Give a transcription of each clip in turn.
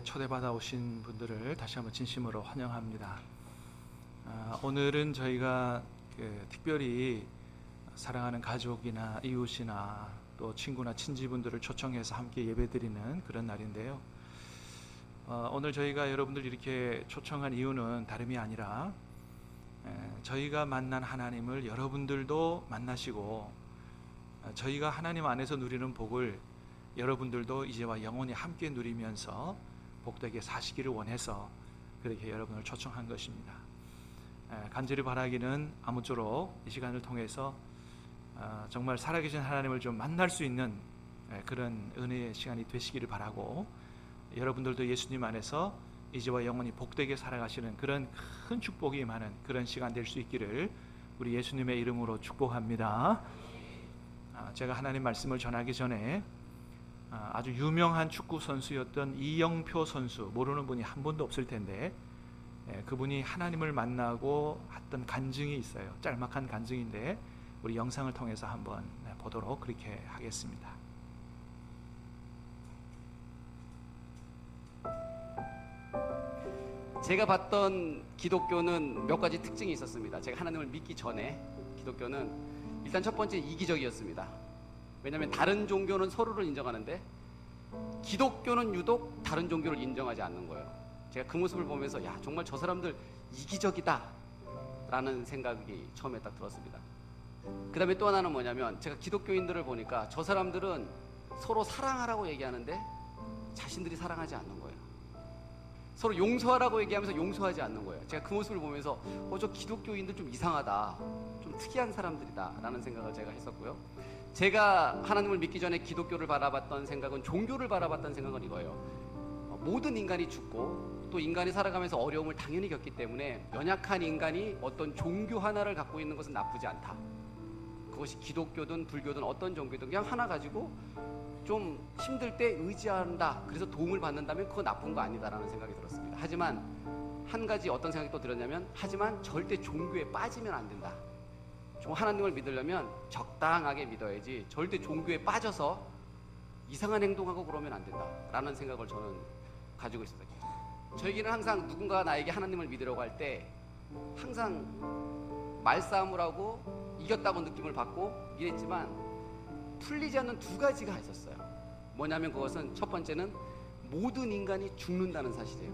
초대받아 오신 분들을 다시 한번 진심으로 환영합니다. 오늘은 저희가 특별히 사랑하는 가족이나 이웃이나 또 친구나 친지분들을 초청해서 함께 예배드리는 그런 날인데요. 오늘 저희가 여러분들 이렇게 초청한 이유는 다름이 아니라 저희가 만난 하나님을 여러분들도 만나시고 저희가 하나님 안에서 누리는 복을 여러분들도 이제와 영원히 함께 누리면서 복되게 사시기를 원해서 그렇게 여러분을 초청한 것입니다. 간절히 바라기는 아무쪼록 이 시간을 통해서 정말 살아계신 하나님을 좀 만날 수 있는 그런 은혜의 시간이 되시기를 바라고, 여러분들도 예수님 안에서 이제와 영원히 복되게 살아가시는 그런 큰 축복이 많은 그런 시간 될 수 있기를 우리 예수님의 이름으로 축복합니다. 제가 하나님 말씀을 전하기 전에 아주 유명한 축구 선수였던 이영표 선수, 모르는 분이 한 분도 없을 텐데 그분이 하나님을 만나고 했던 간증이 있어요. 짤막한 간증인데 우리 영상을 통해서 한번 보도록 그렇게 하겠습니다. 제가 봤던 기독교는 몇 가지 특징이 있었습니다. 제가 하나님을 믿기 전에 기독교는 일단 첫 번째 이기적이었습니다. 왜냐하면 다른 종교는 서로를 인정하는데 기독교는 유독 다른 종교를 인정하지 않는 거예요. 제가 그 모습을 보면서 야, 정말 저 사람들 이기적이다 라는 생각이 처음에 딱 들었습니다. 그 다음에 또 하나는 뭐냐면, 제가 기독교인들을 보니까 저 사람들은 서로 사랑하라고 얘기하는데 자신들이 사랑하지 않는 거예요. 서로 용서하라고 얘기하면서 용서하지 않는 거예요. 제가 그 모습을 보면서 저 기독교인들 좀 이상하다, 좀 특이한 사람들이다 라는 생각을 제가 했었고요. 제가 하나님을 믿기 전에 기독교를 바라봤던 생각은, 종교를 바라봤던 생각은 이거예요. 모든 인간이 죽고 또 인간이 살아가면서 어려움을 당연히 겪기 때문에 연약한 인간이 어떤 종교 하나를 갖고 있는 것은 나쁘지 않다. 그것이 기독교든 불교든 어떤 종교든 그냥 하나 가지고 좀 힘들 때 의지한다, 그래서 도움을 받는다면 그거 나쁜 거 아니다라는 생각이 들었습니다. 하지만 한 가지 어떤 생각이 또 들었냐면, 하지만 절대 종교에 빠지면 안 된다. 하나님을 믿으려면 적당하게 믿어야지 절대 종교에 빠져서 이상한 행동하고 그러면 안 된다라는 생각을 저는 가지고 있었어요. 저에게는 항상 누군가가 나에게 하나님을 믿으려고 할 때 항상 말싸움을 하고 이겼다고 느낌을 받고 이랬지만 풀리지 않는 두 가지가 있었어요. 뭐냐면 그것은 첫 번째는 모든 인간이 죽는다는 사실이에요.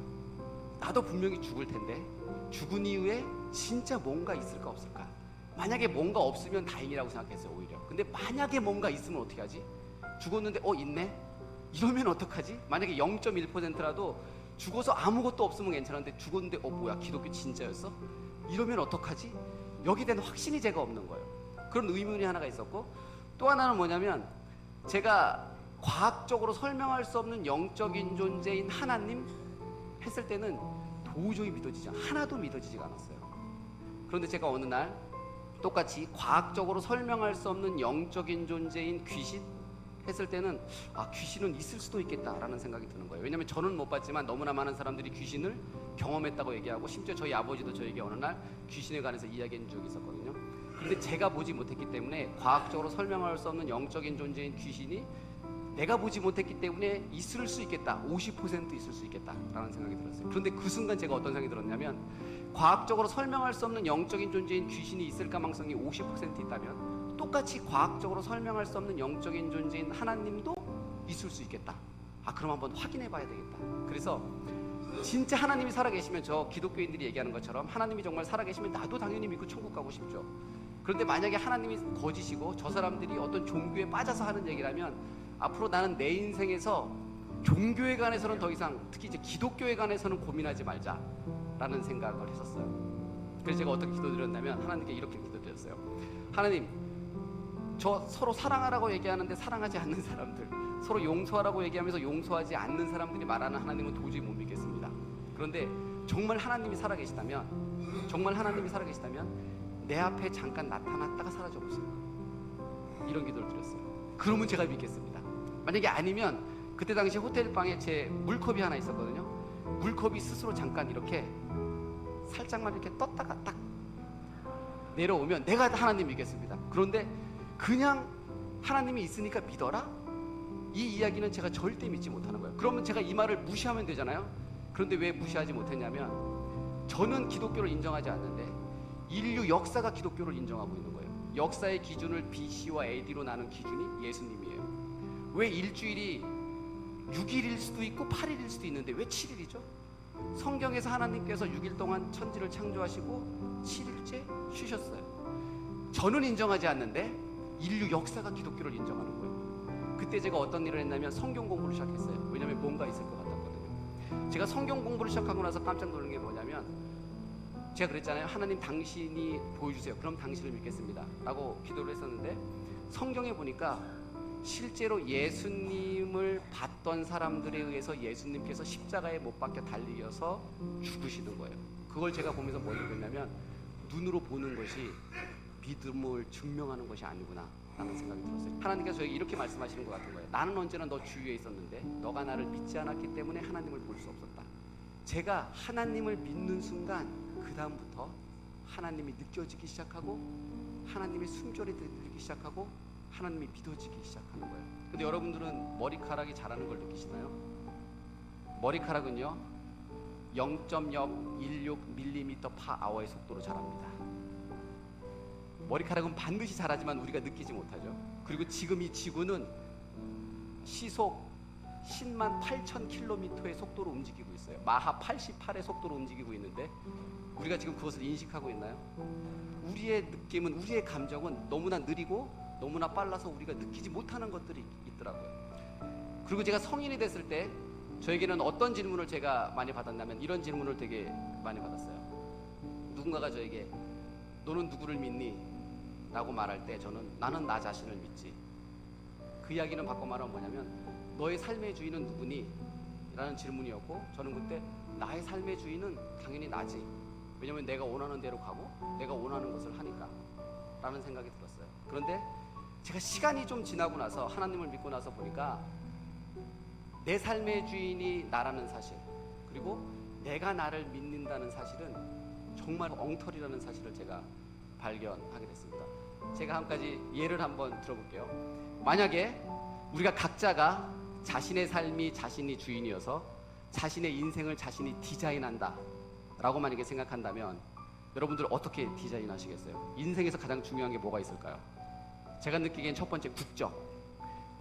나도 분명히 죽을 텐데 죽은 이후에 진짜 뭔가 있을까 없을까? 만약에 뭔가 없으면 다행이라고 생각했어요, 오히려. 근데 만약에 뭔가 있으면 어떻게 하지? 죽었는데 있네? 이러면 어떡하지? 만약에 0.1%라도 죽어서 아무것도 없으면 괜찮은데 죽었는데 뭐야, 기독교 진짜였어? 이러면 어떡하지? 여기에 대한 확신이 제가 없는 거예요. 그런 의문이 하나가 있었고, 또 하나는 뭐냐면, 제가 과학적으로 설명할 수 없는 영적인 존재인 하나님 했을 때는 도저히 하나도 믿어지지가 않았어요. 그런데 제가 어느 날 똑같이 과학적으로 설명할 수 없는 영적인 존재인 귀신 했을 때는 귀신은 있을 수도 있겠다라는 생각이 드는 거예요. 왜냐하면 저는 못 봤지만 너무나 많은 사람들이 귀신을 경험했다고 얘기하고, 심지어 저희 아버지도 저에게 어느 날 귀신에 관해서 이야기한 적이 있었거든요. 근데 제가 보지 못했기 때문에, 과학적으로 설명할 수 없는 영적인 존재인 귀신이 내가 보지 못했기 때문에 있을 수 있겠다, 50% 있을 수 있겠다라는 생각이 들었어요. 그런데 그 순간 제가 어떤 생각이 들었냐면, 과학적으로 설명할 수 없는 영적인 존재인 귀신이 있을 가능성이 50% 있다면 똑같이 과학적으로 설명할 수 없는 영적인 존재인 하나님도 있을 수 있겠다. 그럼 한번 확인해 봐야 되겠다. 그래서 진짜 하나님이 살아계시면, 저 기독교인들이 얘기하는 것처럼 하나님이 정말 살아계시면 나도 당연히 믿고 천국 가고 싶죠. 그런데 만약에 하나님이 거짓이고 저 사람들이 어떤 종교에 빠져서 하는 얘기라면, 앞으로 나는 내 인생에서 종교에 관해서는 더 이상, 특히 이제 기독교에 관해서는 고민하지 말자라는 생각을 했었어요. 그래서 제가 어떻게 기도드렸냐면, 하나님께 이렇게 기도드렸어요. 하나님, 저 서로 사랑하라고 얘기하는데 사랑하지 않는 사람들, 서로 용서하라고 얘기하면서 용서하지 않는 사람들이 말하는 하나님은 도저히 못 믿겠습니다. 그런데 정말 하나님이 살아계시다면, 내 앞에 잠깐 나타났다가 사라져보세요. 이런 기도를 드렸어요. 그러면 제가 믿겠습니다. 만약에 아니면, 그때 당시 호텔방에 제 물컵이 하나 있었거든요. 물컵이 스스로 잠깐 이렇게 살짝만 이렇게 떴다가 딱 내려오면 내가 하나님 믿겠습니다. 그런데 그냥 하나님이 있으니까 믿어라? 이 이야기는 제가 절대 믿지 못하는 거예요. 그러면 제가 이 말을 무시하면 되잖아요. 그런데 왜 무시하지 못했냐면 저는 기독교를 인정하지 않는데 인류 역사가 기독교를 인정하고 있는 거예요. 역사의 기준을 BC와 AD로 나눈 기준이 예수님이에요. 왜 일주일이 6일일 수도 있고 8일일 수도 있는데 왜 7일이죠? 성경에서 하나님께서 6일 동안 천지를 창조하시고 7일째 쉬셨어요. 저는 인정하지 않는데 인류 역사가 기독교를 인정하는 거예요. 그때 제가 어떤 일을 했냐면 성경 공부를 시작했어요. 왜냐하면 뭔가 있을 것 같았거든요. 제가 성경 공부를 시작하고 나서 깜짝 놀란 게 뭐냐면 제가 그랬잖아요. 하나님 당신이 보여주세요. 그럼 당신을 믿겠습니다 라고 기도를 했었는데 성경에 보니까 실제로 예수님을 봤던 사람들에 의해서 예수님께서 십자가에 못 박혀 달리셔서 죽으시는 거예요. 그걸 제가 보면서 뭘 느꼈냐면 눈으로 보는 것이 믿음을 증명하는 것이 아니구나 라는 생각이 들었어요. 하나님께서 저에게 이렇게 말씀하시는 것 같은 거예요. 나는 언제나 너 주위에 있었는데 너가 나를 믿지 않았기 때문에 하나님을 볼 수 없었다. 제가 하나님을 믿는 순간 그 다음부터 하나님이 느껴지기 시작하고 하나님의 숨결이 들리기 시작하고 하나님이 믿어지기 시작하는 거예요. 근데 여러분들은 머리카락이 자라는 걸 느끼시나요? 머리카락은요 0.016mm/h의 속도로 자랍니다. 머리카락은 반드시 자라지만 우리가 느끼지 못하죠. 그리고 지금 이 지구는 시속 10만 8천 킬로미터의 속도로 움직이고 있어요. 마하 88의 속도로 움직이고 있는데 우리가 지금 그것을 인식하고 있나요? 우리의 느낌은, 우리의 감정은 너무나 느리고 너무나 빨라서 우리가 느끼지 못하는 것들이 있더라고요. 그리고 제가 성인이 됐을 때 저에게는 어떤 질문을 제가 많이 받았냐면 이런 질문을 되게 많이 받았어요. 누군가가 저에게 너는 누구를 믿니? 라고 말할 때 저는 나는 나 자신을 믿지. 그 이야기는 바꿔 말하면 뭐냐면 너의 삶의 주인은 누구니? 라는 질문이었고 저는 그때 나의 삶의 주인은 당연히 나지. 왜냐면 내가 원하는 대로 가고 내가 원하는 것을 하니까 라는 생각이 들었어요. 그런데 제가 시간이 좀 지나고 나서 하나님을 믿고 나서 보니까 내 삶의 주인이 나라는 사실 그리고 내가 나를 믿는다는 사실은 정말 엉터리라는 사실을 제가 발견하게 됐습니다. 제가 한 가지 예를 한번 들어볼게요. 만약에 우리가 각자가 자신의 삶이 자신이 주인이어서 자신의 인생을 자신이 디자인한다 라고 만약에 생각한다면 여러분들 어떻게 디자인하시겠어요? 인생에서 가장 중요한 게 뭐가 있을까요? 제가 느끼기엔 첫 번째 국적,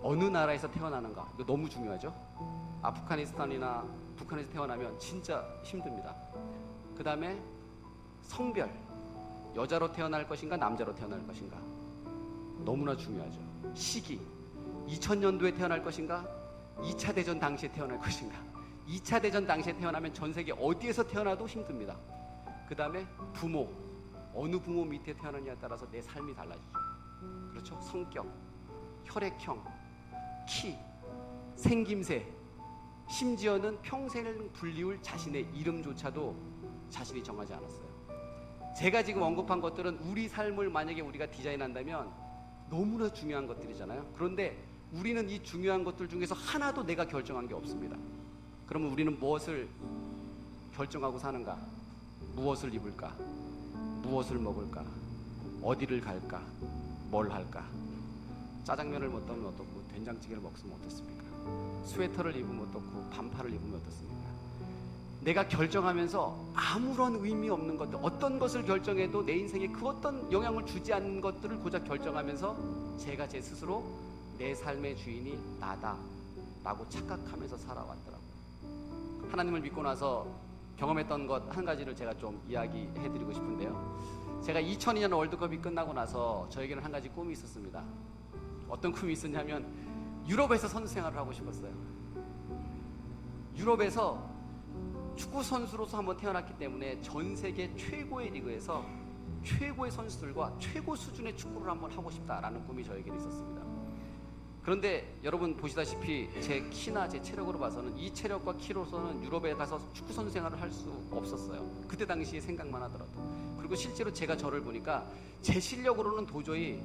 어느 나라에서 태어나는가, 이거 너무 중요하죠. 아프가니스탄이나 북한에서 태어나면 진짜 힘듭니다. 그 다음에 성별, 여자로 태어날 것인가 남자로 태어날 것인가, 너무나 중요하죠. 시기, 2000년도에 태어날 것인가 2차 대전 당시에 태어날 것인가. 2차 대전 당시에 태어나면 전 세계 어디에서 태어나도 힘듭니다. 그 다음에 부모, 어느 부모 밑에 태어나느냐에 따라서 내 삶이 달라지죠. 그렇죠? 성격, 혈액형, 키, 생김새, 심지어는 평생을 불리울 자신의 이름조차도 자신이 정하지 않았어요. 제가 지금 언급한 것들은 우리 삶을 만약에 우리가 디자인한다면 너무나 중요한 것들이잖아요. 그런데 우리는 이 중요한 것들 중에서 하나도 내가 결정한 게 없습니다. 그러면 우리는 무엇을 결정하고 사는가? 무엇을 입을까? 무엇을 먹을까? 어디를 갈까? 뭘 할까? 짜장면을 먹으면 어떻고 된장찌개를 먹으면 어떻습니까? 스웨터를 입으면 어떻고 반팔을 입으면 어떻습니까? 내가 결정하면서 아무런 의미 없는 것들, 어떤 것을 결정해도 내 인생에 그 어떤 영향을 주지 않는 것들을 고작 결정하면서 제가 제 스스로 내 삶의 주인이 나다 라고 착각하면서 살아왔더라고요. 하나님을 믿고 나서 경험했던 것 한 가지를 제가 좀 이야기해드리고 싶은데요. 제가 2002년 월드컵이 끝나고 나서 저에게는 한 가지 꿈이 있었습니다. 어떤 꿈이 있었냐면 유럽에서 선수 생활을 하고 싶었어요. 유럽에서 축구 선수로서 한번 태어났기 때문에 전 세계 최고의 리그에서 최고의 선수들과 최고 수준의 축구를 한번 하고 싶다라는 꿈이 저에게 있었습니다. 그런데 여러분 보시다시피 제 키나 제 체력으로 봐서는 이 체력과 키로서는 유럽에 가서 축구 선수 생활을 할 수 없었어요. 그때 당시에 생각만 하더라도. 그리고 실제로 제가 저를 보니까 제 실력으로는 도저히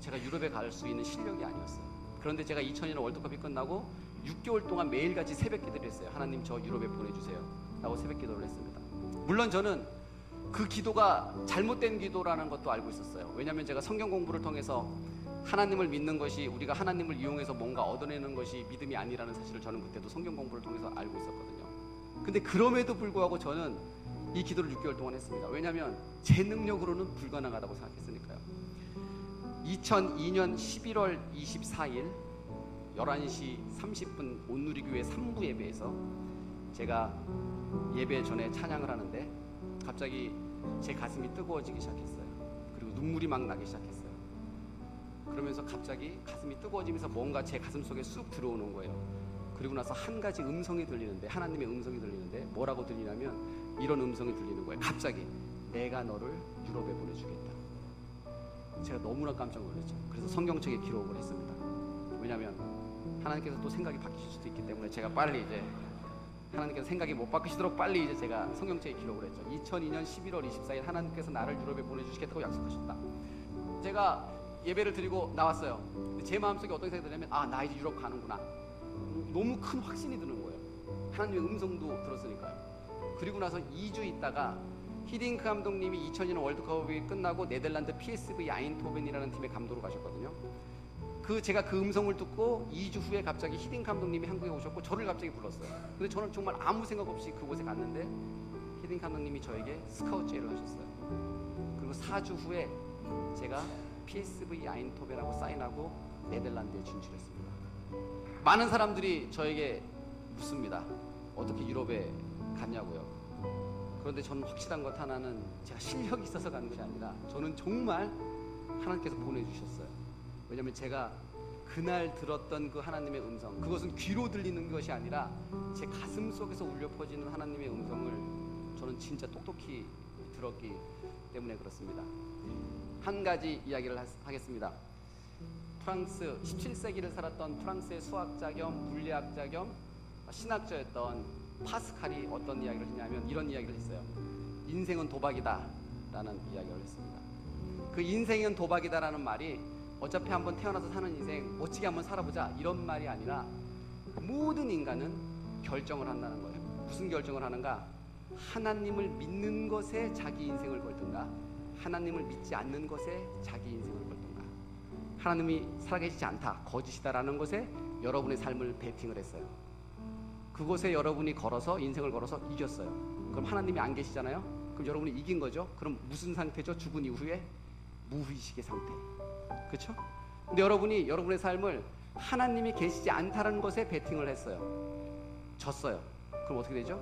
제가 유럽에 갈 수 있는 실력이 아니었어요. 그런데 제가 2002년 월드컵이 끝나고 6개월 동안 매일같이 새벽 기도를 했어요. 하나님 저 유럽에 보내주세요 라고 새벽 기도를 했습니다. 물론 저는 그 기도가 잘못된 기도라는 것도 알고 있었어요. 왜냐하면 제가 성경 공부를 통해서 하나님을 믿는 것이 우리가 하나님을 이용해서 뭔가 얻어내는 것이 믿음이 아니라는 사실을 저는 그때도 성경 공부를 통해서 알고 있었거든요. 근데 그럼에도 불구하고 저는 이 기도를 6개월 동안 했습니다. 왜냐하면 제 능력으로는 불가능하다고 생각했으니까요. 2002년 11월 24일 11시 30분 온누리교회 3부 예배에서 제가 예배 전에 찬양을 하는데 갑자기 제 가슴이 뜨거워지기 시작했어요. 그리고 눈물이 막 나기 시작했어요. 그러면서 갑자기 가슴이 뜨거워지면서 뭔가 제 가슴 속에 쑥 들어오는 거예요. 그리고 나서 한 가지 음성이 들리는데, 하나님의 음성이 들리는데 뭐라고 들리냐면 이런 음성이 들리는 거예요. 갑자기 내가 너를 유럽에 보내주겠다. 제가 너무나 깜짝 놀랐죠. 그래서 성경책에 기록을 했습니다. 왜냐하면 하나님께서 또 생각이 바뀌실 수도 있기 때문에 제가 빨리 이제 하나님께서 생각이 못 바뀌시도록 빨리 이제 제가 성경책에 기록을 했죠. 2002년 11월 24일 하나님께서 나를 유럽에 보내주시겠다고 약속하셨다. 제가 예배를 드리고 나왔어요. 근데 제 마음속에 어떤 생각이 드냐면 나 이제 유럽 가는구나. 너무 큰 확신이 드는 거예요. 하나님의 음성도 들었으니까요. 그리고 나서 2주 있다가 히딩크 감독님이 2002년 월드컵이 끝나고 네덜란드 PSV 아인토벤이라는 팀의 감독으로 가셨거든요. 제가 그 음성을 듣고 2주 후에 갑자기 히딩크 감독님이 한국에 오셨고 저를 갑자기 불렀어요. 근데 저는 정말 아무 생각 없이 그곳에 갔는데 히딩크 감독님이 저에게 스카우트 제의를 하셨어요. 그리고 4주 후에 제가 PSV 아인토벤하고 사인하고 네덜란드에 진출했습니다. 많은 사람들이 저에게 묻습니다. 어떻게 유럽에 갔냐고요. 그런데 저는 확실한 것 하나는 제가 실력이 있어서 가는 것이 아니라 저는 정말 하나님께서 보내주셨어요. 왜냐하면 제가 그날 들었던 그 하나님의 음성, 그것은 귀로 들리는 것이 아니라 제 가슴 속에서 울려 퍼지는 하나님의 음성을 저는 진짜 똑똑히 들었기 때문에 그렇습니다. 한 가지 이야기를 하겠습니다. 프랑스 17세기를 살았던 프랑스의 수학자 겸 물리학자 겸 신학자였던 파스칼이 어떤 이야기를 했냐면 이런 이야기를 했어요. 인생은 도박이다 라는 이야기를 했습니다. 그 인생은 도박이다 라는 말이 어차피 한번 태어나서 사는 인생 멋지게 한번 살아보자 이런 말이 아니라 모든 인간은 결정을 한다는 거예요. 무슨 결정을 하는가? 하나님을 믿는 것에 자기 인생을 걸든가 하나님을 믿지 않는 것에 자기 인생을 걸든가 하나님이 살아계시지 않다, 거짓이다라는 것에 여러분의 삶을 베팅을 했어요. 그곳에 여러분이 걸어서 인생을 걸어서 이겼어요. 그럼 하나님이 안 계시잖아요. 그럼 여러분이 이긴 거죠. 그럼 무슨 상태죠? 죽은 이후에 무의식의 상태. 그렇죠? 근데 여러분이 여러분의 삶을 하나님이 계시지 않다는 것에 베팅을 했어요. 졌어요. 그럼 어떻게 되죠?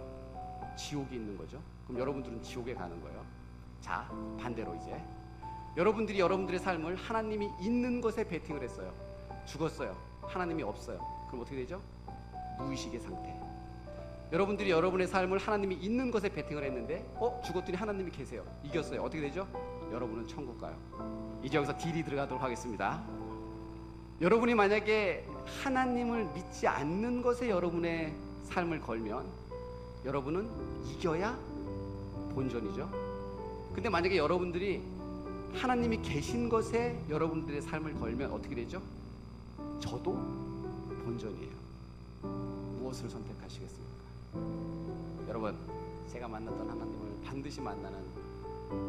지옥이 있는 거죠. 그럼 여러분들은 지옥에 가는 거예요. 자, 반대로 이제 여러분들이 여러분들의 삶을 하나님이 있는 것에 베팅을 했어요. 죽었어요. 하나님이 없어요. 그럼 어떻게 되죠? 무의식의 상태. 여러분들이 여러분의 삶을 하나님이 있는 것에 베팅을 했는데 죽었더니 하나님이 계세요. 이겼어요. 어떻게 되죠? 여러분은 천국 가요. 이제 여기서 딜이 들어가도록 하겠습니다. 여러분이 만약에 하나님을 믿지 않는 것에 여러분의 삶을 걸면 여러분은 이겨야 본전이죠. 근데 만약에 여러분들이 하나님이 계신 것에 여러분들의 삶을 걸면 어떻게 되죠? 저도 본전이에요. 무엇을 선택하시겠습니까? 여러분, 제가 만났던 하나님을 반드시 만나는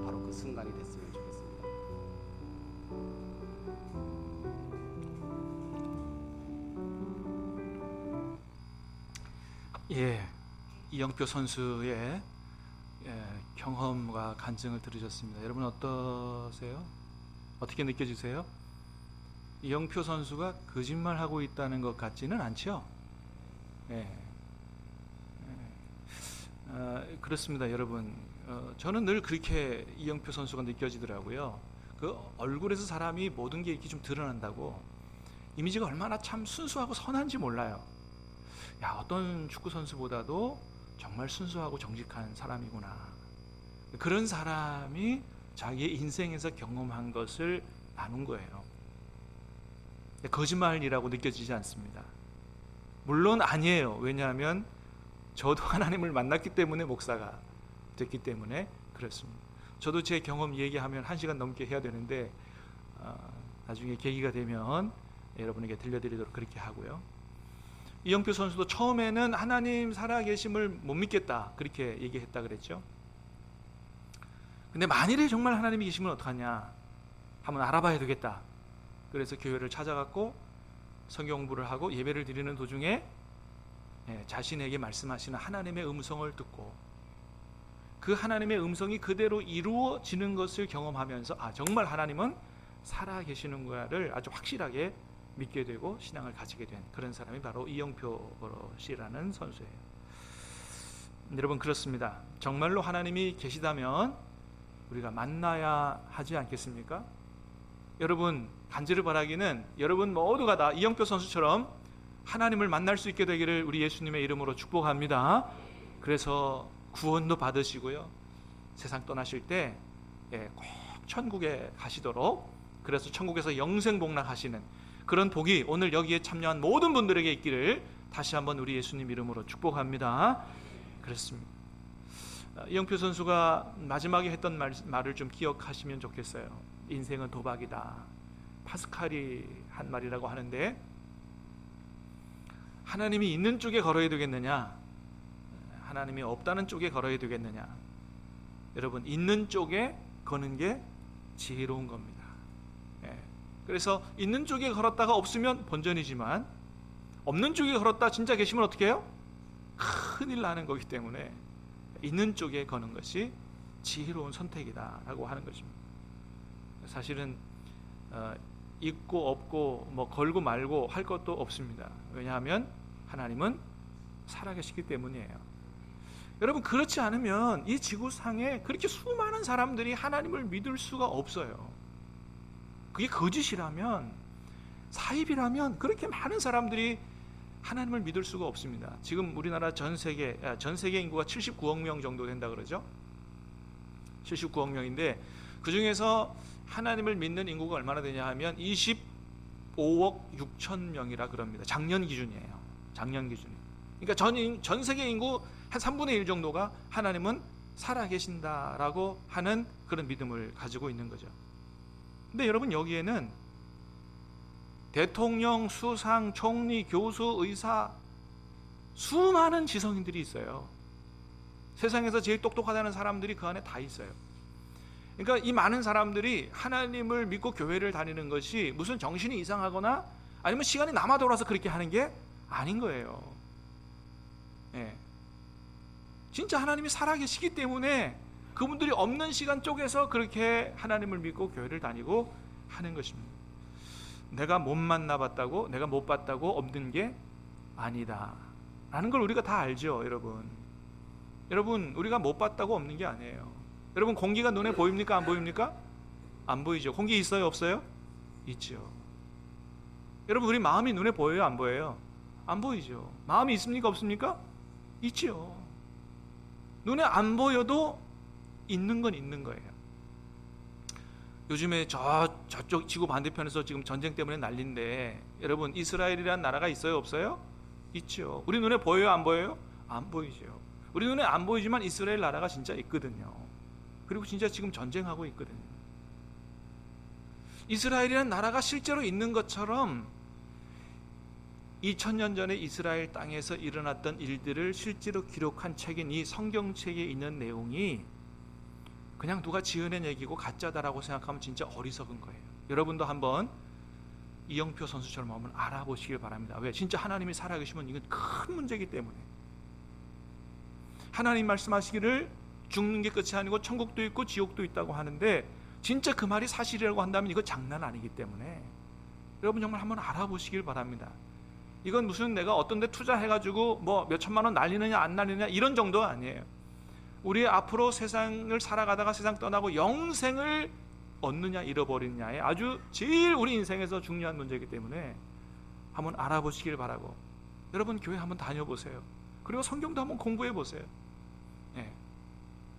바로 그 순간이 됐으면 좋겠습니다. 예, 이영표 선수의 경험과 간증을 들으셨습니다. 여러분 어떠세요? 어떻게 느껴지세요? 이영표 선수가 거짓말하고 있다는 것 같지는 않죠? 그렇습니다, 여러분. 저는 늘 그렇게 이영표 선수가 느껴지더라고요. 그 얼굴에서 사람이 모든 게 이렇게 좀 드러난다고. 이미지가 얼마나 참 순수하고 선한지 몰라요. 야, 어떤 축구 선수보다도 정말 순수하고 정직한 사람이구나. 그런 사람이 자기의 인생에서 경험한 것을 나눈 거예요. 거짓말이라고 느껴지지 않습니다. 물론 아니에요. 왜냐하면 저도 하나님을 만났기 때문에 목사가 됐기 때문에 그렇습니다. 저도 제 경험 얘기하면 1시간 넘게 해야 되는데 나중에 계기가 되면 여러분에게 들려드리도록 그렇게 하고요. 이영표 선수도 처음에는 하나님 살아계심을 못 믿겠다 그렇게 얘기했다 그랬죠. 근데 만일에 정말 하나님이 계시면 어떡하냐 한번 알아봐야 되겠다. 그래서 교회를 찾아갔고 성경 공부를 하고 예배를 드리는 도중에 자신에게 말씀하시는 하나님의 음성을 듣고 그 하나님의 음성이 그대로 이루어지는 것을 경험하면서 정말 하나님은 살아계시는구나를 아주 확실하게 믿게 되고 신앙을 가지게 된 그런 사람이 바로 이영표 씨라는 선수예요. 여러분, 그렇습니다. 정말로 하나님이 계시다면 우리가 만나야 하지 않겠습니까? 여러분, 간절히 바라기는 여러분 모두가 다 이영표 선수처럼 하나님을 만날 수 있게 되기를 우리 예수님의 이름으로 축복합니다. 그래서 구원도 받으시고요, 세상 떠나실 때 꼭 천국에 가시도록, 그래서 천국에서 영생복락하시는 그런 복이 오늘 여기에 참여한 모든 분들에게 있기를 다시 한번 우리 예수님 이름으로 축복합니다. 그렇습니다. 이영표 선수가 마지막에 했던 말을 좀 기억하시면 좋겠어요. 인생은 도박이다. 파스칼이 한 말이라고 하는데, 하나님이 있는 쪽에 걸어야 되겠느냐, 하나님이 없다는 쪽에 걸어야 되겠느냐. 여러분, 있는 쪽에 거는 게 지혜로운 겁니다. 그래서 있는 쪽에 걸었다가 없으면 본전이지만 없는 쪽에 걸었다 진짜 계시면 어떻게 해요? 큰일 나는 거기 때문에 있는 쪽에 거는 것이 지혜로운 선택이다라고 하는 것입니다. 사실은 있고 없고 뭐 걸고 말고 할 것도 없습니다. 왜냐하면 하나님은 살아계시기 때문이에요. 여러분, 그렇지 않으면 이 지구상에 그렇게 수많은 사람들이 하나님을 믿을 수가 없어요. 그게 거짓이라면, 사입이라면 그렇게 많은 사람들이 하나님을 믿을 수가 없습니다. 지금 우리나라 전 세계 인구가 79억 명 정도 된다 그러죠. 79억 명인데 그 중에서 하나님을 믿는 인구가 얼마나 되냐 하면 25억 6천 명이라 그럽니다. 작년 기준이에요. 작년 기준. 그러니까 전 세계 인구 한 3분의 1 정도가 하나님은 살아계신다라고 하는 그런 믿음을 가지고 있는 거죠. 근데 여러분, 여기에는 대통령, 수상, 총리, 교수, 의사, 수많은 지성인들이 있어요. 세상에서 제일 똑똑하다는 사람들이 그 안에 다 있어요. 그러니까 이 많은 사람들이 하나님을 믿고 교회를 다니는 것이 무슨 정신이 이상하거나 아니면 시간이 남아 돌아서 그렇게 하는 게 아닌 거예요. 진짜 하나님이 살아계시기 때문에 그분들이 없는 시간 쪽에서 그렇게 하나님을 믿고 교회를 다니고 하는 것입니다. 내가 못 만나봤다고, 내가 못 봤다고 없는 게 아니다 라는 걸 우리가 다 알죠. 여러분, 우리가 못 봤다고 없는 게 아니에요. 여러분, 공기가 눈에 보입니까? 안 보입니까? 안 보이죠. 공기 있어요? 없어요? 있죠. 여러분, 우리 마음이 눈에 보여요? 안 보여요? 안 보이죠. 마음이 있습니까? 없습니까? 있죠. 눈에 안 보여도 있는 건 있는 거예요. 요즘에 저쪽 지구 반대편에서 지금 전쟁 때문에 난리인데, 여러분, 이스라엘이라는 나라가 있어요? 없어요? 있죠. 우리 눈에 보여요? 안 보여요? 안 보이죠. 우리 눈에 안 보이지만 이스라엘 나라가 진짜 있거든요. 그리고 진짜 지금 전쟁하고 있거든요. 이스라엘이라는 나라가 실제로 있는 것처럼 2000년 전에 이스라엘 땅에서 일어났던 일들을 실제로 기록한 책인 이 성경책에 있는 내용이 그냥 누가 지어낸 얘기고 가짜다라고 생각하면 진짜 어리석은 거예요. 여러분도 한번 이영표 선수처럼 한번 알아보시길 바랍니다. 왜? 진짜 하나님이 살아계시면 이건 큰 문제이기 때문에. 하나님 말씀하시기를 죽는 게 끝이 아니고 천국도 있고 지옥도 있다고 하는데 진짜 그 말이 사실이라고 한다면 이거 장난 아니기 때문에 여러분 정말 한번 알아보시길 바랍니다. 이건 무슨 내가 어떤 데 투자해가지고 뭐 몇 천만 원 날리느냐 안 날리느냐 이런 정도가 아니에요. 우리 앞으로 세상을 살아가다가 세상 떠나고 영생을 얻느냐 잃어버리느냐의 아주 제일 우리 인생에서 중요한 문제이기 때문에 한번 알아보시길 바라고, 여러분 교회 한번 다녀보세요. 그리고 성경도 한번 공부해 보세요.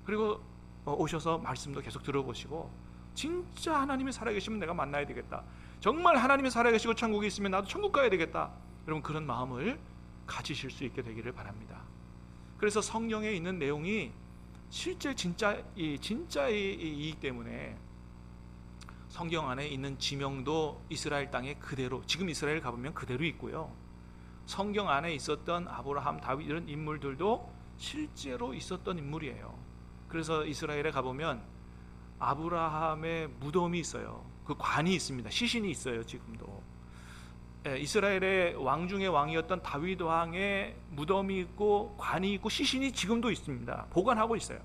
그리고 오셔서 말씀도 계속 들어보시고, 진짜 하나님이 살아계시면 내가 만나야 되겠다, 정말 하나님이 살아계시고 천국에 있으면 나도 천국 가야 되겠다, 여러분 그런 마음을 가지실 수 있게 되기를 바랍니다. 그래서 성경에 있는 내용이 실제 진짜이기 때문에 성경 안에 있는 지명도 이스라엘 땅에 그대로, 지금 이스라엘 가보면 그대로 있고요, 성경 안에 있었던 아브라함, 다윗 이런 인물들도 실제로 있었던 인물이에요. 그래서 이스라엘에 가보면 아브라함의 무덤이 있어요. 그 관이 있습니다. 시신이 있어요. 지금도. 이스라엘의 왕 중의 왕이었던 다윗 왕의 무덤이 있고 관이 있고 시신이 지금도 있습니다. 보관하고 있어요.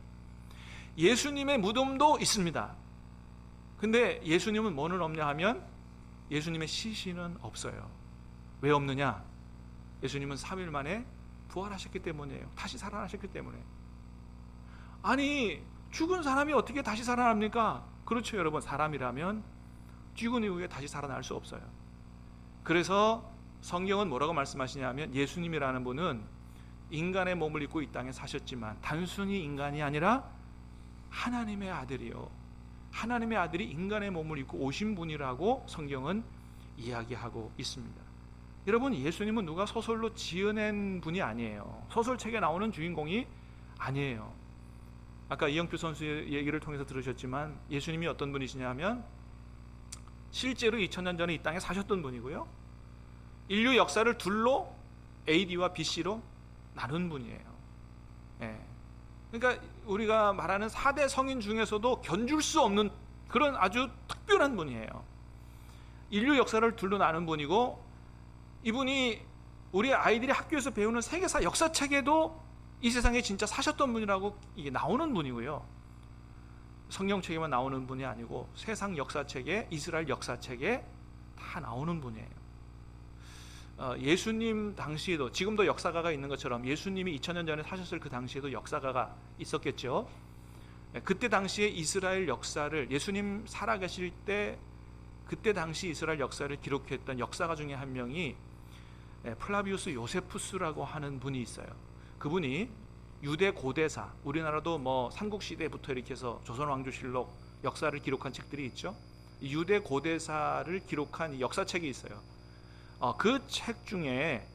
예수님의 무덤도 있습니다. 근데 예수님은 뭐는 없냐 하면 예수님의 시신은 없어요. 왜 없느냐? 예수님은 3일 만에 부활하셨기 때문이에요. 다시 살아나셨기 때문에. 아니, 죽은 사람이 어떻게 다시 살아납니까? 그렇죠, 여러분. 사람이라면 죽은 이후에 다시 살아날 수 없어요. 그래서 성경은 뭐라고 말씀하시냐면 예수님이라는 분은 인간의 몸을 입고 이 땅에 사셨지만 단순히 인간이 아니라 하나님의 아들이요, 하나님의 아들이 인간의 몸을 입고 오신 분이라고 성경은 이야기하고 있습니다. 여러분, 예수님은 누가 소설로 지어낸 분이 아니에요. 소설책에 나오는 주인공이 아니에요. 아까 이영표 선수의 얘기를 통해서 들으셨지만 예수님이 어떤 분이시냐 하면 실제로 2000년 전에 이 땅에 사셨던 분이고요, 인류 역사를 둘로 AD와 BC로 나눈 분이에요. 그러니까 우리가 말하는 4대 성인 중에서도 견줄 수 없는 그런 아주 특별한 분이에요. 인류 역사를 둘로 나눈 분이고, 이분이 우리 아이들이 학교에서 배우는 세계사 역사책에도 이 세상에 진짜 사셨던 분이라고 이게 나오는 분이고요, 성경책에만 나오는 분이 아니고 세상 역사책에, 이스라엘 역사책에 다 나오는 분이에요. 예수님 당시에도, 지금도 역사가가 있는 것처럼 예수님이 2000년 전에 사셨을 그 당시에도 역사가가 있었겠죠. 그때 당시에 이스라엘 역사를, 예수님 살아계실 때 그때 당시 이스라엘 역사를 기록했던 역사가 중에 한 명이 플라비우스 요세푸스라고 하는 분이 있어요. 그분이 유대 고대사, 우리나라도 뭐 삼국시대부터 이렇게 해서 조선왕조실록 역사를 기록한 책들이 있죠. 유대 고대사를 기록한 역사책이 있어요. 그 책 중에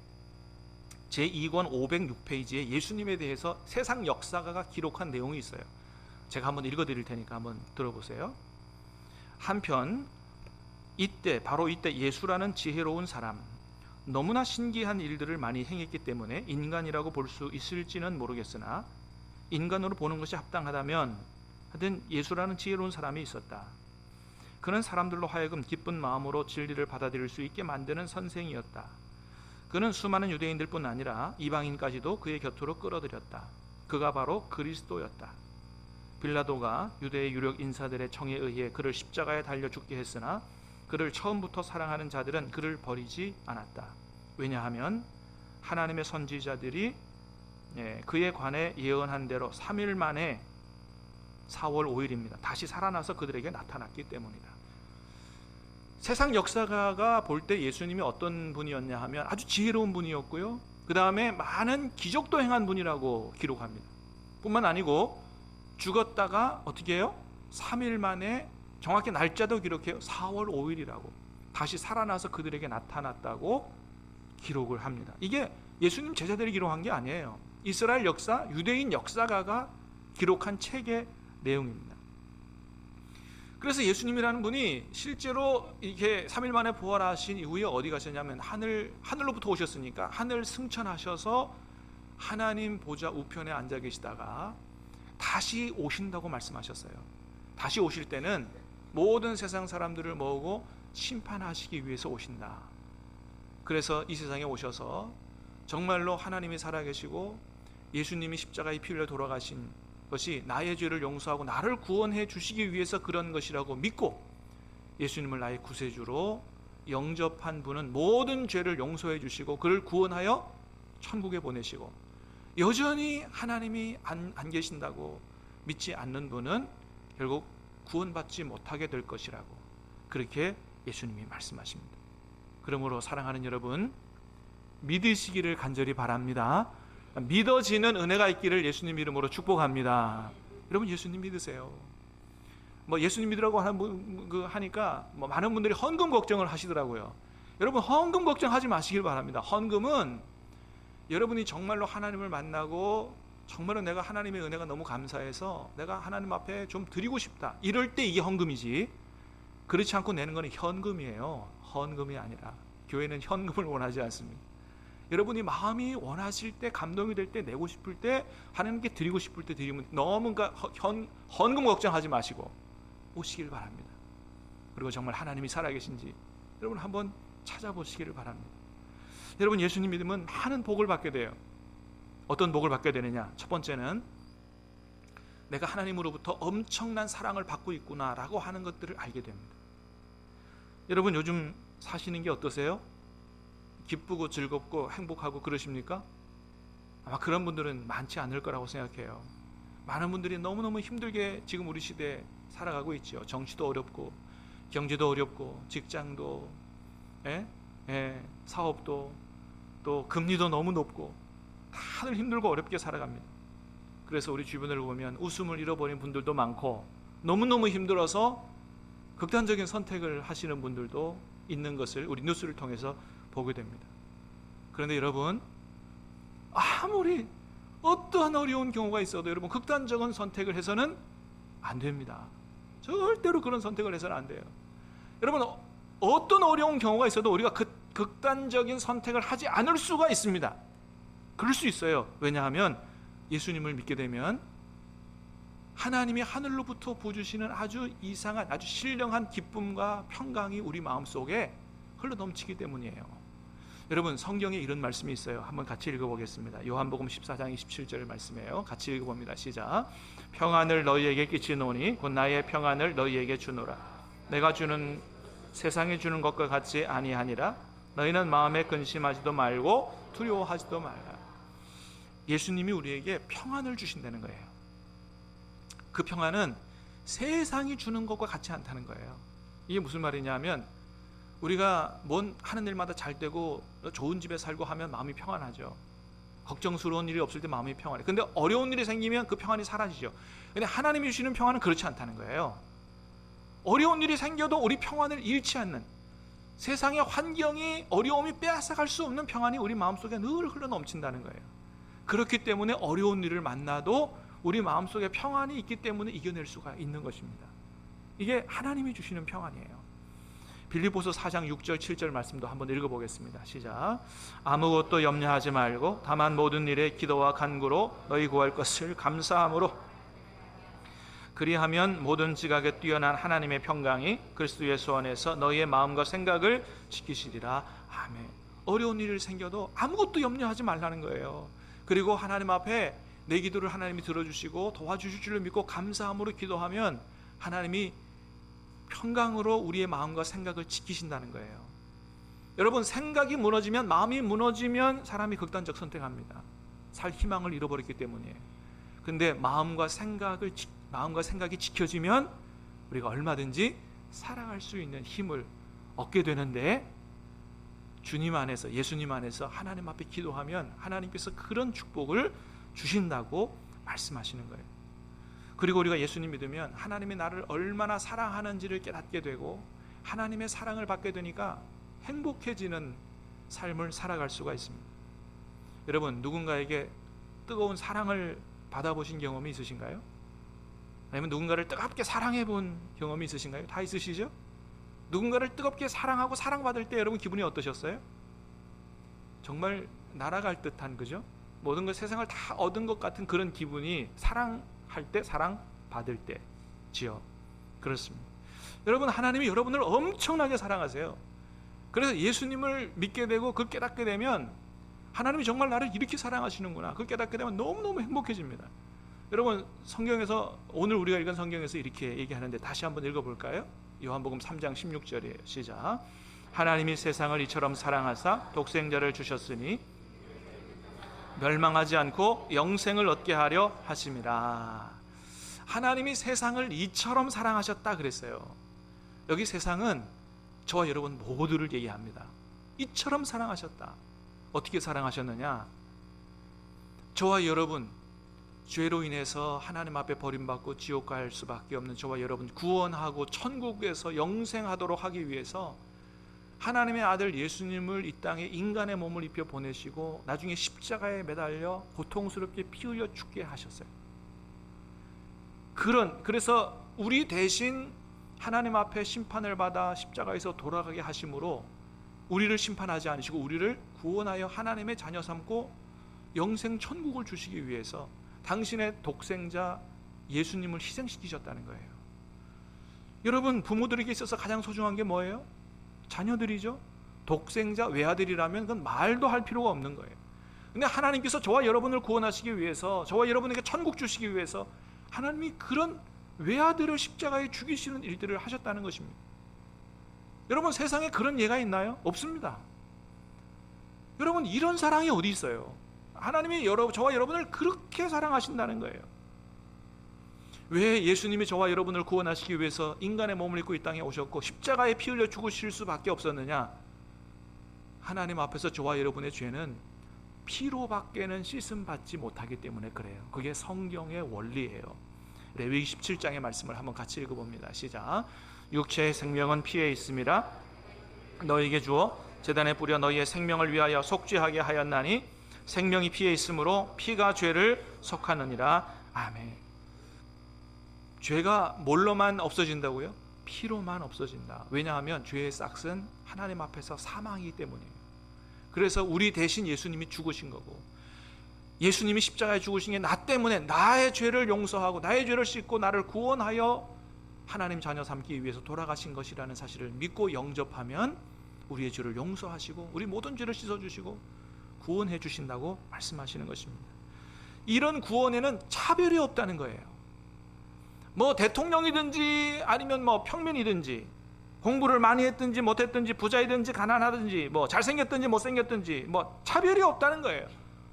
제2권 506페이지에 예수님에 대해서 세상 역사가가 기록한 내용이 있어요. 제가 한번 읽어드릴 테니까 한번 들어보세요. 한편 이때, 바로 이때 예수라는 지혜로운 사람, 너무나 신기한 일들을 많이 행했기 때문에 인간이라고 볼 수 있을지는 모르겠으나 인간으로 보는 것이 합당하다면 하여튼 예수라는 지혜로운 사람이 있었다. 그는 사람들로 하여금 기쁜 마음으로 진리를 받아들일 수 있게 만드는 선생이었다. 그는 수많은 유대인들뿐 아니라 이방인까지도 그의 곁으로 끌어들였다. 그가 바로 그리스도였다. 빌라도가 유대의 유력 인사들의 청에 의해 그를 십자가에 달려 죽게 했으나 그를 처음부터 사랑하는 자들은 그를 버리지 않았다. 왜냐하면 하나님의 선지자들이 그에 관해 예언한 대로 3일 만에 4월 5일입니다. 다시 살아나서 그들에게 나타났기 때문이다. 세상 역사가가 볼 때 예수님이 어떤 분이었냐 하면 아주 지혜로운 분이었고요, 그 다음에 많은 기적도 행한 분이라고 기록합니다. 뿐만 아니고 죽었다가 어떻게 해요? 3일 만에, 정확히 날짜도 기록해요. 4월 5일이라고 다시 살아나서 그들에게 나타났다고 기록을 합니다. 이게 예수님 제자들이 기록한 게 아니에요. 이스라엘 역사, 유대인 역사가가 기록한 책의 내용입니다. 그래서 예수님이라는 분이 실제로 이렇게 3일 만에 부활하신 이후에 어디 가셨냐면 하늘로부터 오셨으니까 하늘 승천하셔서 하나님 보좌 우편에 앉아 계시다가 다시 오신다고 말씀하셨어요. 다시 오실 때는 모든 세상 사람들을 모으고 심판하시기 위해서 오신다. 그래서 이 세상에 오셔서 정말로 하나님이 살아계시고 예수님이 십자가에 피 흘려 돌아가신 것이 나의 죄를 용서하고 나를 구원해 주시기 위해서 그런 것이라고 믿고 예수님을 나의 구세주로 영접한 분은 모든 죄를 용서해 주시고 그를 구원하여 천국에 보내시고, 여전히 하나님이 안 계신다고 믿지 않는 분은 결국 구원받지 못하게 될 것이라고 그렇게 예수님이 말씀하십니다. 그러므로 사랑하는 여러분, 믿으시기를 간절히 바랍니다. 믿어지는 은혜가 있기를 예수님 이름으로 축복합니다. 여러분, 예수님 믿으세요. 뭐 예수님 믿으라고 하니까 많은 분들이 헌금 걱정을 하시더라고요. 여러분, 헌금 걱정하지 마시길 바랍니다. 헌금은 여러분이 정말로 하나님을 만나고 정말로 내가 하나님의 은혜가 너무 감사해서 내가 하나님 앞에 좀 드리고 싶다, 이럴 때 이게 헌금이지, 그렇지 않고 내는 건 현금이에요. 헌금이 아니라. 교회는 현금을 원하지 않습니다. 여러분이 마음이 원하실 때, 감동이 될 때, 내고 싶을 때, 하나님께 드리고 싶을 때 드리면, 너무 헌금 걱정하지 마시고 오시길 바랍니다. 그리고 정말 하나님이 살아계신지 여러분 한번 찾아보시기를 바랍니다. 여러분 예수님 믿으면 많은 복을 받게 돼요. 어떤 복을 받게 되느냐? 첫 번째는 내가 하나님으로부터 엄청난 사랑을 받고 있구나라고 하는 것들을 알게 됩니다. 여러분 요즘 사시는 게 어떠세요? 기쁘고 즐겁고 행복하고 그러십니까? 아마 그런 분들은 많지 않을 거라고 생각해요. 많은 분들이 너무너무 힘들게 지금 우리 시대에 살아가고 있죠. 정치도 어렵고 경제도 어렵고 직장도 사업도 또 금리도 너무 높고 다들 힘들고 어렵게 살아갑니다. 그래서 우리 주변을 보면 웃음을 잃어버린 분들도 많고 너무너무 힘들어서 극단적인 선택을 하시는 분들도 있는 것을 우리 뉴스를 통해서 보게 됩니다. 그런데 여러분 아무리 어떠한 어려운 경우가 있어도 여러분 극단적인 선택을 해서는 안 됩니다. 절대로 그런 선택을 해서는 안 돼요. 여러분 어떤 어려운 경우가 있어도 우리가 극단적인 선택을 하지 않을 수가 있습니다. 그럴 수 있어요. 왜냐하면 예수님을 믿게 되면 하나님이 하늘로부터 부어주시는 아주 이상한 아주 신령한 기쁨과 평강이 우리 마음속에 흘러넘치기 때문이에요. 여러분 성경에 이런 말씀이 있어요. 한번 같이 읽어보겠습니다. 요한복음 14장 27절 말씀이에요. 같이 읽어봅니다. 시작. 평안을 너희에게 끼치노니 곧 나의 평안을 너희에게 주노라. 내가 주는 세상에 주는 것과 같이 아니하니라. 너희는 마음에 근심하지도 말고 두려워하지도 말라. 예수님이 우리에게 평안을 주신다는 거예요. 그 평안은 세상이 주는 것과 같지 않다는 거예요. 이게 무슨 말이냐면 우리가 뭔 하는 일마다 잘 되고 좋은 집에 살고 하면 마음이 평안하죠. 걱정스러운 일이 없을 때 마음이 평안해. 근데 어려운 일이 생기면 그 평안이 사라지죠. 근데 하나님이 주시는 평안은 그렇지 않다는 거예요. 어려운 일이 생겨도 우리 평안을 잃지 않는, 세상의 환경이 어려움이 빼앗아갈 수 없는 평안이 우리 마음속에 늘 흘러넘친다는 거예요. 그렇기 때문에 어려운 일을 만나도 우리 마음속에 평안이 있기 때문에 이겨낼 수가 있는 것입니다. 이게 하나님이 주시는 평안이에요. 빌립보서 4장 6절 7절 말씀도 한번 읽어보겠습니다. 시작. 아무것도 염려하지 말고 다만 모든 일에 기도와 간구로 너희 구할 것을 감사함으로 그리하면 모든 지각에 뛰어난 하나님의 평강이 그리스도 예수 안에서 너희의 마음과 생각을 지키시리라. 아멘. 어려운 일이 생겨도 아무것도 염려하지 말라는 거예요. 그리고 하나님 앞에 내 기도를 하나님이 들어주시고 도와주실 줄을 믿고 감사함으로 기도하면 하나님이 평강으로 우리의 마음과 생각을 지키신다는 거예요. 여러분 생각이 무너지면, 마음이 무너지면 사람이 극단적 선택합니다. 살 희망을 잃어버렸기 때문이에요. 근데 마음과 생각이 지켜지면 우리가 얼마든지 살아갈 수 있는 힘을 얻게 되는데, 주님 안에서, 예수님 안에서 하나님 앞에 기도하면 하나님께서 그런 축복을 주신다고 말씀하시는 거예요. 그리고 우리가 예수님 믿으면 하나님이 나를 얼마나 사랑하는지를 깨닫게 되고 하나님의 사랑을 받게 되니까 행복해지는 삶을 살아갈 수가 있습니다. 여러분 누군가에게 뜨거운 사랑을 받아보신 경험이 있으신가요? 아니면 누군가를 뜨겁게 사랑해 본 경험이 있으신가요? 다 있으시죠? 누군가를 뜨겁게 사랑하고 사랑받을 때 여러분 기분이 어떠셨어요? 정말 날아갈 듯한, 그죠? 모든 것, 세상을 다 얻은 것 같은 그런 기분이 사랑할 때, 사랑받을 때지요. 그렇습니다. 여러분 하나님이 여러분을 엄청나게 사랑하세요. 그래서 예수님을 믿게 되고 그 깨닫게 되면 하나님이 정말 나를 이렇게 사랑하시는구나, 그 깨닫게 되면 너무너무 행복해집니다. 여러분 성경에서, 오늘 우리가 읽은 성경에서 이렇게 얘기하는데 다시 한번 읽어볼까요? 요한복음 3장 16절이에요. 시작. 하나님이 세상을 이처럼 사랑하사 독생자를 주셨으니 멸망하지 않고 영생을 얻게 하려 하심이라. 하나님이 세상을 이처럼 사랑하셨다 그랬어요. 여기 세상은 저와 여러분 모두를 얘기합니다. 이처럼 사랑하셨다. 어떻게 사랑하셨느냐? 저와 여러분, 죄로 인해서 하나님 앞에 버림받고 지옥 갈 수밖에 없는 저와 여러분 구원하고 천국에서 영생하도록 하기 위해서 하나님의 아들 예수님을 이 땅에 인간의 몸을 입혀 보내시고 나중에 십자가에 매달려 고통스럽게 피 흘려 죽게 하셨어요. 그래서 우리 대신 하나님 앞에 심판을 받아 십자가에서 돌아가게 하심으로 우리를 심판하지 않으시고 우리를 구원하여 하나님의 자녀 삼고 영생 천국을 주시기 위해서 당신의 독생자 예수님을 희생시키셨다는 거예요. 여러분, 부모들에게 있어서 가장 소중한 게 뭐예요? 자녀들이죠. 독생자 외아들이라면 그건 말도 할 필요가 없는 거예요. 근데 하나님께서 저와 여러분을 구원하시기 위해서, 저와 여러분에게 천국 주시기 위해서 하나님이 그런 외아들을 십자가에 죽이시는 일들을 하셨다는 것입니다. 여러분, 세상에 그런 예가 있나요? 없습니다. 여러분, 이런 사랑이 어디 있어요? 하나님이 저와 여러분을 그렇게 사랑하신다는 거예요. 왜 예수님이 저와 여러분을 구원하시기 위해서 인간의 몸을 입고 이 땅에 오셨고 십자가에 피 흘려 죽으실 수밖에 없었느냐? 하나님 앞에서 저와 여러분의 죄는 피로밖에는 씻음받지 못하기 때문에 그래요. 그게 성경의 원리예요. 레위기 17장의 말씀을 한번 같이 읽어봅니다. 시작. 육체의 생명은 피에 있음이라 너희에게 주어 제단에 뿌려 너희의 생명을 위하여 속죄하게 하였나니 생명이 피에 있으므로 피가 죄를 속하느니라. 아멘. 죄가 뭘로만 없어진다고요? 피로만 없어진다. 왜냐하면 죄의 싹은 하나님 앞에서 사망이기 때문이에요. 그래서 우리 대신 예수님이 죽으신 거고, 예수님이 십자가에 죽으신 게 나 때문에 나의 죄를 용서하고 나의 죄를 씻고 나를 구원하여 하나님 자녀 삼기 위해서 돌아가신 것이라는 사실을 믿고 영접하면 우리의 죄를 용서하시고 우리 모든 죄를 씻어주시고 구원해 주신다고 말씀하시는 것입니다. 이런 구원에는 차별이 없다는 거예요. 뭐 대통령이든지 아니면 뭐 평민이든지, 공부를 많이 했든지 못했든지, 부자이든지 가난하든지, 뭐 잘생겼든지 못생겼든지, 뭐 차별이 없다는 거예요.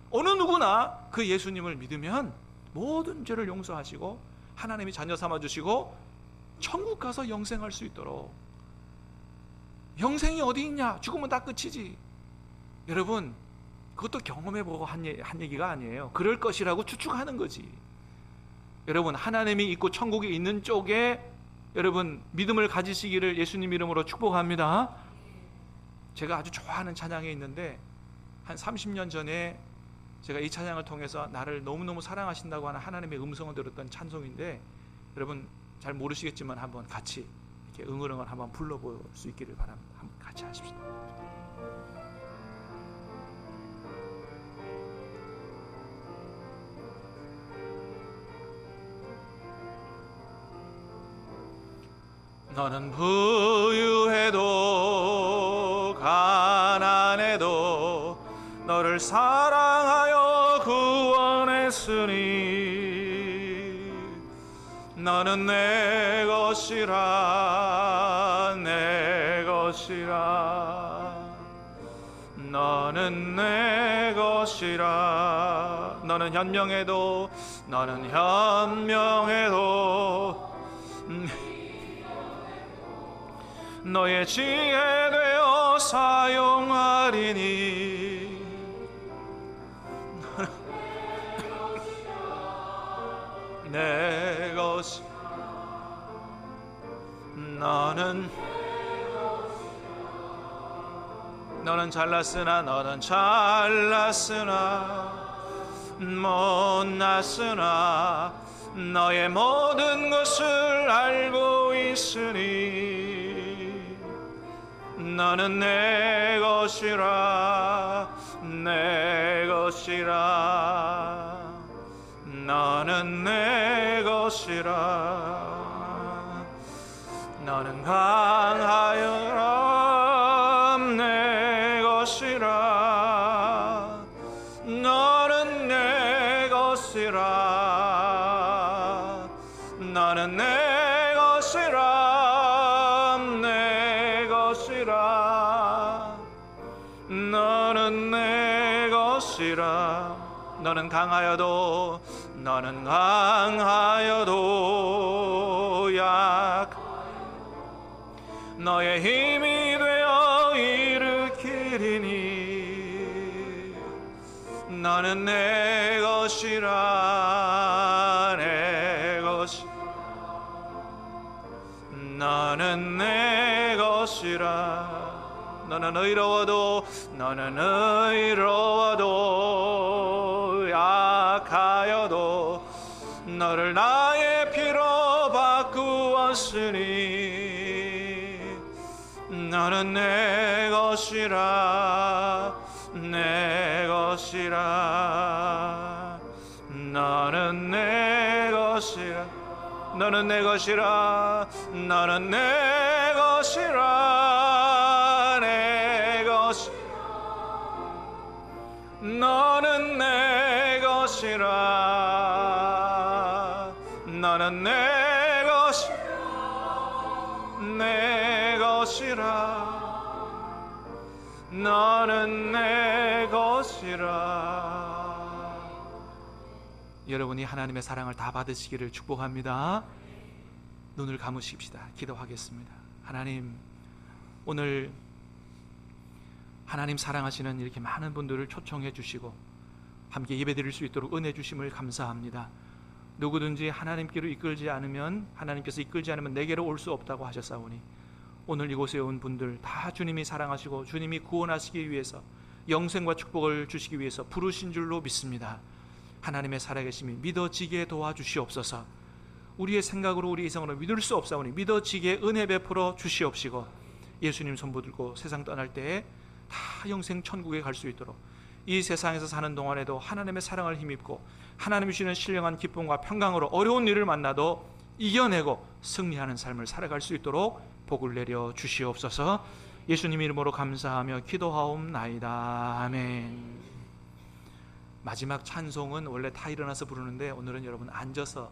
어느 누구나 그 예수님을 믿으면 모든 죄를 용서하시고 하나님이 자녀 삼아주시고 천국 가서 영생할 수 있도록. 영생이 어디 있냐? 죽으면 다 끝이지. 여러분, 그것도 경험해보고 한 얘기가 아니에요. 그럴 것이라고 추측하는 거지. 여러분, 하나님이 있고 천국이 있는 쪽에 여러분 믿음을 가지시기를 예수님 이름으로 축복합니다. 제가 아주 좋아하는 찬양이 있는데, 한 30년 전에 제가 이 찬양을 통해서 나를 너무너무 사랑하신다고 하는 하나님의 음성을 들었던 찬송인데, 여러분 잘 모르시겠지만 한번 같이 이렇게 응얼응얼 한번 불러볼 수 있기를 바랍니다. 한번 같이 하십시다. 너는 부유해도 가난해도 너를 사랑하여 구원했으니 너는 내 것이라 내 것이라 너는 내 것이라. 너는 현명해도 너의 지혜 되어 사용하리니 내 것이 너는 잘났으나 못났으나 너의 모든 것을 알고 있으니 너는 내 것이라 내 것이라 너는 내 것이라. 너는 강하여라 내 것이라 너는 내 것이라 너는 내 것이라 내 것이라 너는 내 것이라. 너는 강하여도 너의 힘이 되어 일으키리니 너는 내 것이라 내 것 너는 내 것이라. 너는 의로워도 약하여도 너를 나의 피로 바꾸었으니 너는 내 것이라 내 것이라 너는 내 것이라 너는 내 것이라. 너는 내 것이라. 내 것. 너는 내 것이라. 너는 내 것. 내 것이라. 너는 내 것이라. 여러분이 하나님의 사랑을 다 받으시기를 축복합니다. 눈을 감으십시다. 기도하겠습니다. 하나님, 오늘 하나님 사랑하시는 이렇게 많은 분들을 초청해 주시고 함께 예배드릴 수 있도록 은혜 주심을 감사합니다. 누구든지 하나님께로 이끌지 않으면, 하나님께서 이끌지 않으면 내게로 올 수 없다고 하셨사오니 오늘 이곳에 온 분들 다 주님이 사랑하시고 주님이 구원하시기 위해서, 영생과 축복을 주시기 위해서 부르신 줄로 믿습니다. 하나님의 살아계심이 믿어지게 도와주시옵소서. 우리의 생각으로, 우리 이성으로 믿을 수 없사오니 믿어지게 은혜 베풀어 주시옵시고, 예수님 손붙들고 세상 떠날 때에 다 영생 천국에 갈 수 있도록 이 세상에서 사는 동안에도 하나님의 사랑을 힘입고 하나님이 주시는 신령한 기쁨과 평강으로 어려운 일을 만나도 이겨내고 승리하는 삶을 살아갈 수 있도록 복을 내려 주시옵소서. 예수님 이름으로 감사하며 기도하옵나이다. 아멘. 마지막 찬송은 원래 다 일어나서 부르는데 오늘은 여러분 앉아서